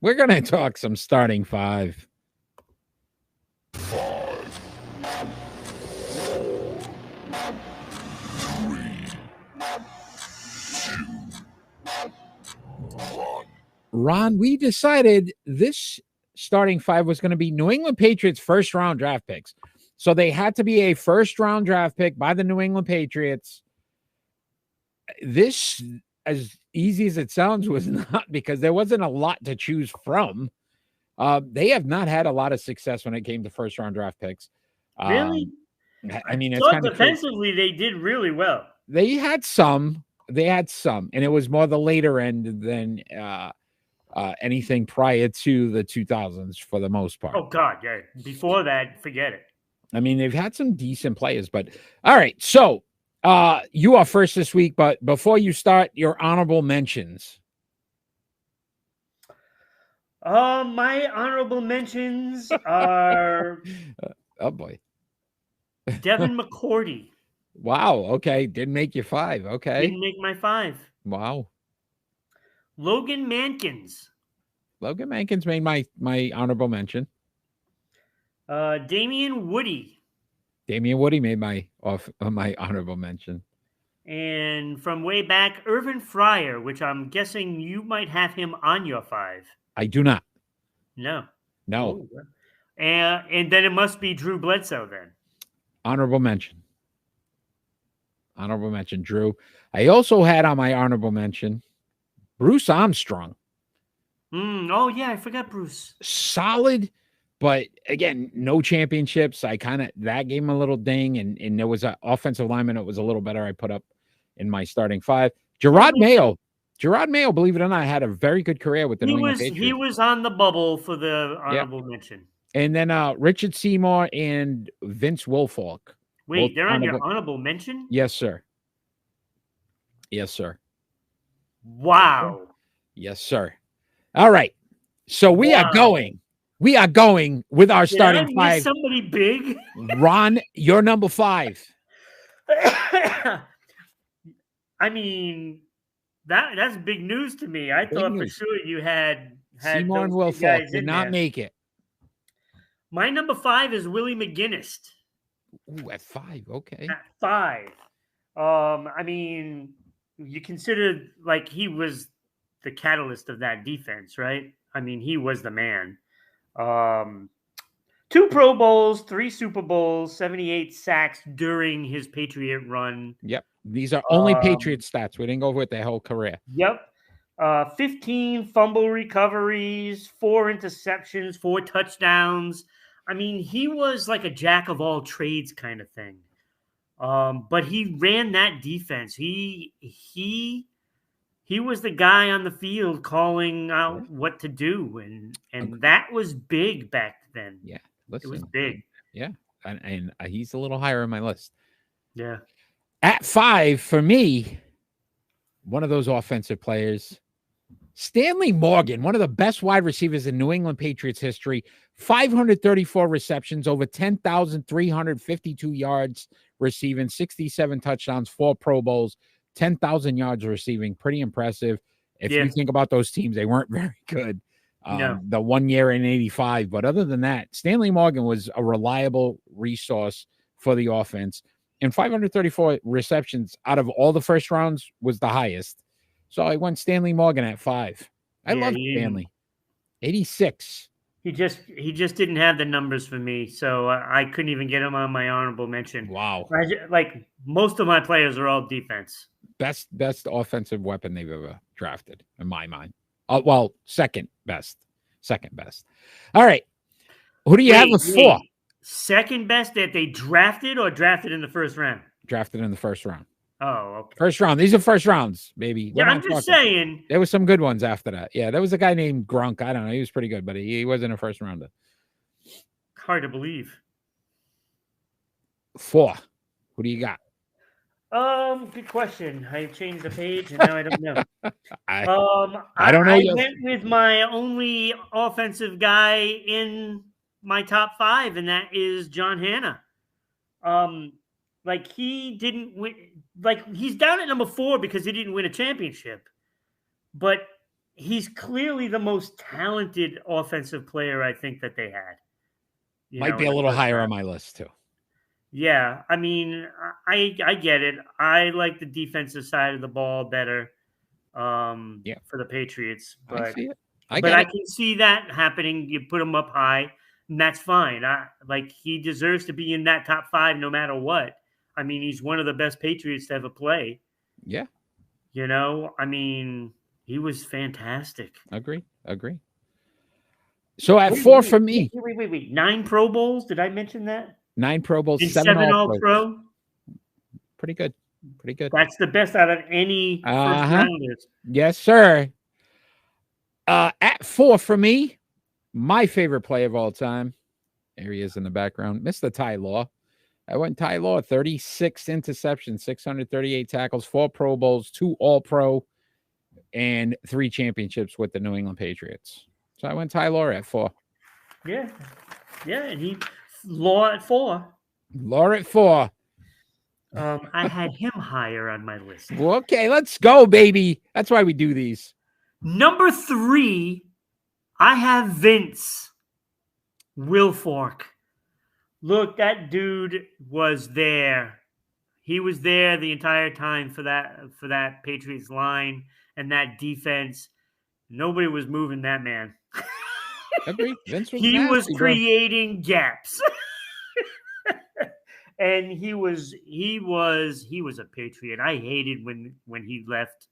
We're going to talk some starting five. Ron, we decided this starting five was going to be New England Patriots first round draft picks. So they had to be a first round draft pick by the New England Patriots. This, as easy as it sounds, was not, because there wasn't a lot to choose from. They have not had a lot of success when it came to first round draft picks. Really? I mean, it's thought kind of defensively they did really well. They had some, and it was more the later end than anything prior to the 2000s for the most part. Oh God, yeah. Before that, forget it. I mean, they've had some decent players, but all right. So you are first this week, but before you start, your honorable mentions. My honorable mentions are Oh boy, Devin McCourty. wow. Okay, didn't make you five. Okay, Didn't make my five. wow. Logan Mankins. Logan Mankins made my honorable mention. Damian Woody. Damian Woody made my honorable mention. And from way back, Irvin Fryer, which I'm guessing you might have him on your five. I do not. No. No. Oh. And then it must be Drew Bledsoe then. Honorable mention. Honorable mention, Drew. I also had on my honorable mention Bruce Armstrong. Oh, yeah, I forgot Bruce. Solid, but again, no championships. That gave him a little ding, and there was an offensive lineman that was a little better I put up in my starting five. Gerard Mayo, believe it or not, had a very good career with the New England Patriots. He was on the bubble for the honorable mention. And then Richard Seymour and Vince Wilfork. Wait, they're on your honorable mention? Yes, sir. Yes, sir. Wow. Yes, sir. All right. So we are going with our starting five. Somebody big? Ron, you're number five. I mean, that's big news to me. I thought for sure you had Seymour and Wilfork did not make it. My number five is Willie McGinnis. Ooh, at five, okay. At five. I mean, you consider like he was the catalyst of that defense, right? I mean, he was the man. 2 Pro Bowls, 3 Super Bowls, 78 sacks during his Patriot run. Yep. These are only Patriot stats. We didn't go over it their whole career. Yep. 15 fumble recoveries, 4 interceptions, 4 touchdowns. I mean, he was like a jack of all trades kind of thing. But he ran that defense. He was the guy on the field calling out what to do, and that was big back then. Yeah, listen, it was big. Yeah, and he's a little higher on my list. Yeah, at 5 for me, one of those offensive players, Stanley Morgan, one of the best wide receivers in New England Patriots history. 534 receptions, over 10,352 yards receiving, 67 touchdowns, 4 Pro Bowls, 10,000 yards receiving. Pretty impressive. If you think about those teams, they weren't very good. No. The 1 year in 85. But other than that, Stanley Morgan was a reliable resource for the offense. And 534 receptions out of all the first rounds was the highest. So I went Stanley Morgan at 5. I love Stanley. 86. He just didn't have the numbers for me, so I couldn't even get him on my honorable mention. Wow. Like most of my players are all defense. Best offensive weapon they've ever drafted, in my mind. Well, second best. All right. Who do you have with 4? Second best that they drafted or drafted in the first round? Drafted in the first round. Oh, okay. First round. These are first rounds, baby. Yeah, I'm just saying. There was some good ones after that. Yeah, there was a guy named Grunk. I don't know. He was pretty good, but he wasn't a first rounder. Hard to believe. 4. Who do you got? Good question. I changed the page and now I don't know. I don't know. I went with my only offensive guy in my top 5, and that is John Hanna. Like he didn't win. Like he's down at number 4 because he didn't win a championship, but he's clearly the most talented offensive player I think that they had. Might be a little higher on my list too. Yeah, I mean, I get it. I like the defensive side of the ball better for the Patriots, I but see it. I can see that happening. You put him up high, and that's fine. He deserves to be in that top 5 no matter what. I mean, he's one of the best Patriots to ever play. Yeah. I mean, he was fantastic. Agree. So at 4 for me. Wait. 9 Pro Bowls? Did I mention that? 9 Pro Bowls, and 7 All-Pro? Pretty good. That's the best out of any first rounders. Yes, sir. At 4 for me, my favorite player of all time. There he is in the background, Mr. Ty Law. I went Ty Law, 36 interceptions, 638 tackles, 4 Pro Bowls, 2 All-Pro, and 3 championships with the New England Patriots. So I went Ty Law at 4. Yeah, and Law at 4. Law at 4. I had him higher on my list. Well, okay, let's go, baby. That's why we do these. Number 3, I have Vince Wilfork. Look, that dude was there. He was there the entire time for that Patriots line and that defense. Nobody was moving that man. Agreed. Vince was he nasty, was creating gaps. And he was a Patriot. I hated when he left.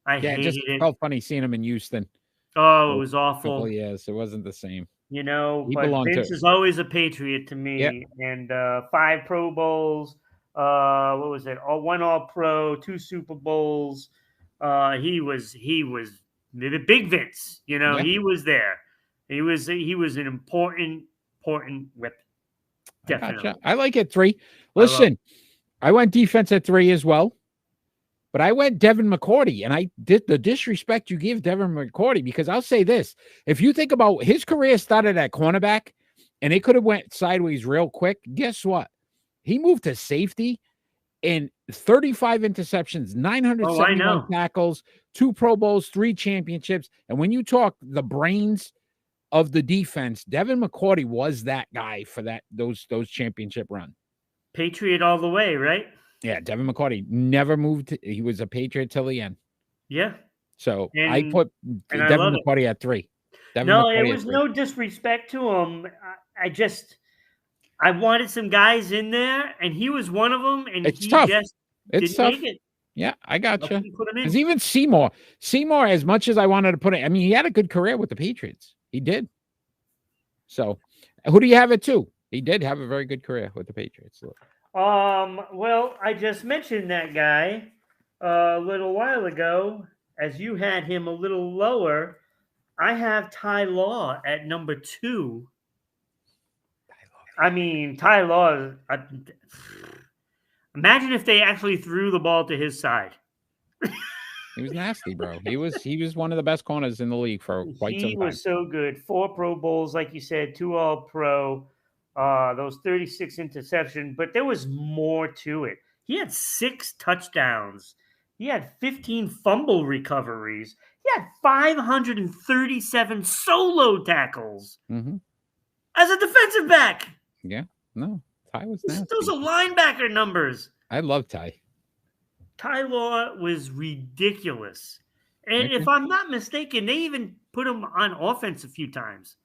I hated it. Felt funny seeing him in Houston. Oh, it was awful. Yes, it wasn't the same. But Vince is always a Patriot to me. Yep. And 5 Pro Bowls. What was it? 1 All-Pro, 2 Super Bowls. He was the big Vince. He was there. He was an important weapon. Definitely. I like it 3. Listen, I went defense at 3 as well. But I went Devin McCourty, and I did the disrespect you give Devin McCourty, because I'll say this. If you think about his career started at cornerback, and it could have went sideways real quick, guess what? He moved to safety, and 35 interceptions, 971 tackles, 2 Pro Bowls, 3 championships. And when you talk the brains of the defense, Devin McCourty was that guy for those championship run. Patriot all the way, right? Yeah, Devin McCourty never moved. He was a Patriot till the end. Yeah. So I put Devin McCourty at 3. It was no disrespect to him. I wanted some guys in there, and he was one of them, and it's tough. It's tough. Make it. Yeah, I got you. Because even Seymour, as much as I wanted to put it, I mean, he had a good career with the Patriots. He did. So who do you have at 2? He did have a very good career with the Patriots. Well, I just mentioned that guy a little while ago. As you had him a little lower, I have Ty Law at number 2. I mean, Ty Law. Imagine if they actually threw the ball to his side. He was nasty, bro. He was one of the best corners in the league for quite some time. He was so good. 4 Pro Bowls, like you said, 2 All-Pro. Those 36 interceptions, but there was more to it. He had 6 touchdowns. He had 15 fumble recoveries. He had 537 solo tackles as a defensive back. Yeah, no, Ty was nasty. Those are linebacker numbers. I love Ty. Ty Law was ridiculous. And if I'm not mistaken, they even put him on offense a few times.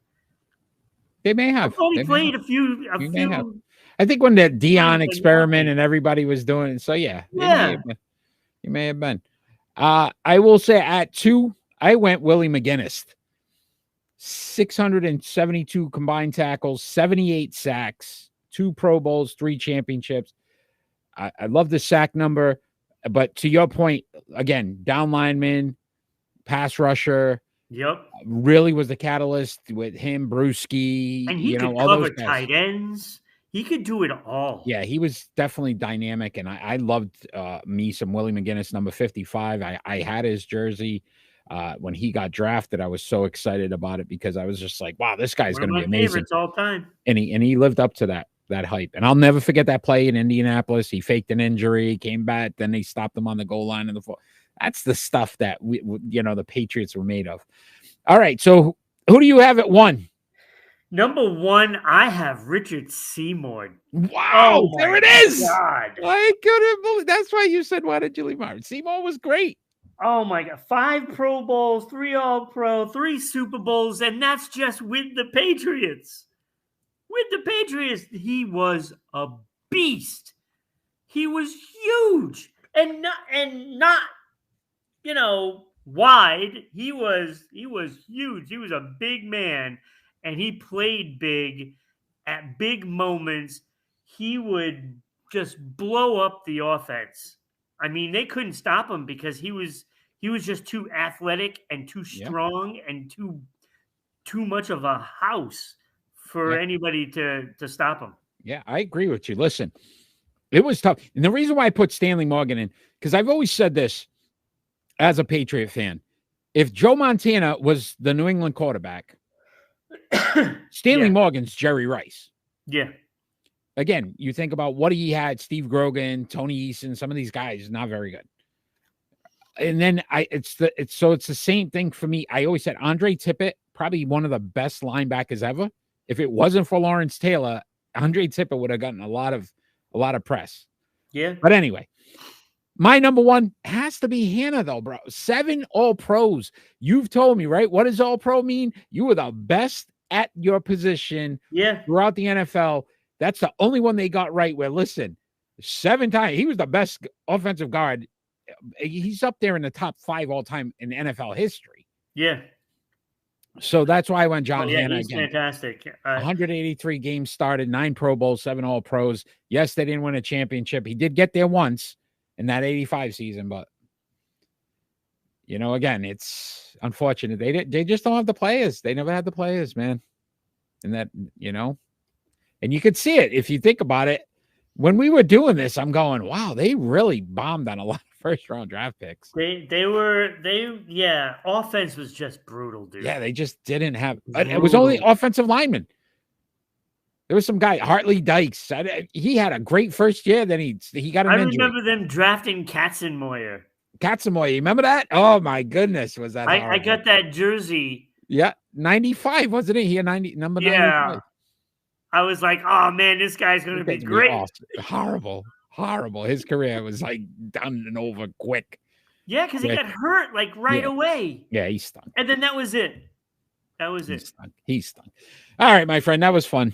They may have. He played a few. I think when the Dion experiment and everybody was doing it. So yeah. He may have been. I will say at 2, I went Willie McGinnis. 672 combined tackles, 78 sacks, 2 Pro Bowls, 3 championships. I love the sack number, but to your point, again, down lineman, pass rusher. Yep. Really was the catalyst with him, Brewski. And he could cover tight ends. He could do it all. Yeah, he was definitely dynamic, and I loved me some Willie McGinnis, number 55. I had his jersey when he got drafted. I was so excited about it because I was just like, wow, this guy's going to be amazing. Favorites all time. And he lived up to that hype. And I'll never forget that play in Indianapolis. He faked an injury, came back, then they stopped him on the goal line in the That's the stuff that the Patriots were made of. All right, so who do you have at 1? Number 1, I have Richard Seymour. Wow, Oh there my it is. God. I couldn't believe. That's why you said, why did you leave Martin? Seymour was great. Oh my God. 5 Pro Bowls, 3 All-Pro, 3 Super Bowls, and that's just with the Patriots. With the Patriots, he was a beast. He was huge and not wide. He was huge. He was a big man, and he played big at big moments. He would just blow up the offense. I mean, they couldn't stop him because he was just too athletic and too strong and too much of a house for anybody to stop him. Yeah, I agree with you. Listen, it was tough. And the reason why I put Stanley Morgan in, because I've always said this as a Patriot fan. If Joe Montana was the New England quarterback, Stanley Morgan's Jerry Rice. Yeah. Again, you think about what he had, Steve Grogan, Tony Eason, some of these guys, not very good. And then it's the same thing for me. I always said Andre Tippett, probably one of the best linebackers ever. If it wasn't for Lawrence Taylor, Andre Tippett would have gotten a lot of press. Yeah. But anyway, my number 1 has to be Hannah, though, bro. 7 All-Pros. You've told me, right? What does All-Pro mean? You were the best at your position throughout the NFL. That's the only one they got right. Where, listen, 7 times, he was the best offensive guard. He's up there in the top 5 all time in NFL history. Yeah. So that's why I went John Hannah he's again. Fantastic. 183 games started, 9 Pro Bowls, 7 All-Pros. Yes, they didn't win a championship. He did get there once in that 85 season, but again, it's unfortunate. They just don't have the players. They never had the players, man. And that, and you could see it if you think about it. When we were doing this, I'm going, wow, they really bombed on a lot of first-round draft picks. Offense was just brutal, dude. Yeah, they just didn't have. It was only offensive linemen. There was some guy, Hartley Dykes. He had a great first year. Then he got an injury. I remember them drafting Katzenmoyer. You remember that? Oh my goodness, was that? I got that jersey. Yeah, 95, wasn't it? He had number 95. I was like, oh man, this guy's going to be great. Horrible. His career was like done and over quick. Yeah, because he got hurt like right away. Yeah, he stunk. And then that was it. He stunk. All right, my friend, that was fun.